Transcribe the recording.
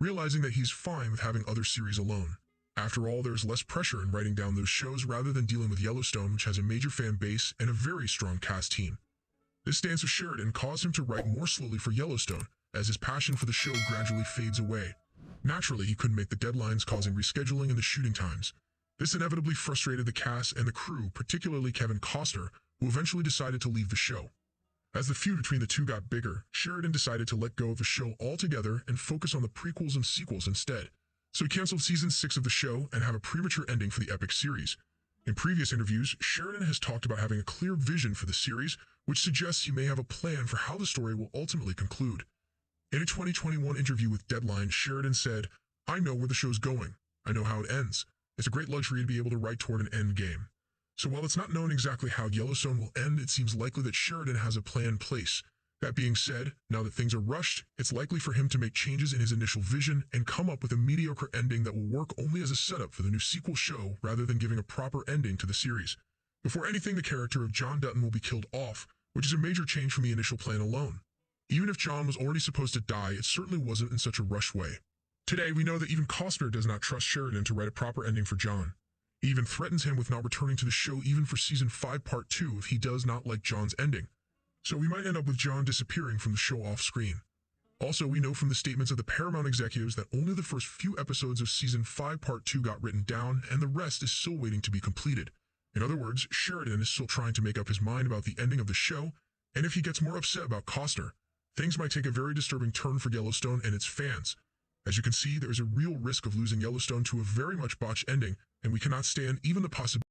realizing that he's fine with having other series alone. After all, there's less pressure in writing down those shows rather than dealing with Yellowstone, which has a major fan base and a very strong cast team. This stance of Sheridan caused him to write more slowly for Yellowstone, as his passion for the show gradually fades away. Naturally, he couldn't make the deadlines, causing rescheduling and the shooting times. This inevitably frustrated the cast and the crew, particularly Kevin Costner, who eventually decided to leave the show. As the feud between the two got bigger, Sheridan decided to let go of the show altogether and focus on the prequels and sequels instead. So he canceled season 6 of the show and have a premature ending for the epic series. In previous interviews, Sheridan has talked about having a clear vision for the series, which suggests he may have a plan for how the story will ultimately conclude. In a 2021 interview with Deadline, Sheridan said, "I know where the show's going. I know how it ends. It's a great luxury to be able to write toward an end game." So while it's not known exactly how Yellowstone will end, it seems likely that Sheridan has a plan in place. That being said, now that things are rushed, it's likely for him to make changes in his initial vision and come up with a mediocre ending that will work only as a setup for the new sequel show rather than giving a proper ending to the series. Before anything, the character of John Dutton will be killed off, which is a major change from the initial plan alone. Even if John was already supposed to die, it certainly wasn't in such a rushed way. Today, we know that even Costner does not trust Sheridan to write a proper ending for John. He even threatens him with not returning to the show even for season 5 part 2 if he does not like John's ending. So we might end up with John disappearing from the show off screen. Also, we know from the statements of the Paramount executives that only the first few episodes of season 5 part 2 got written down and the rest is still waiting to be completed. In other words, Sheridan is still trying to make up his mind about the ending of the show, and if he gets more upset about Costner, things might take a very disturbing turn for Yellowstone and its fans. As you can see, there is a real risk of losing Yellowstone to a very much botched ending, and we cannot stand even the possibility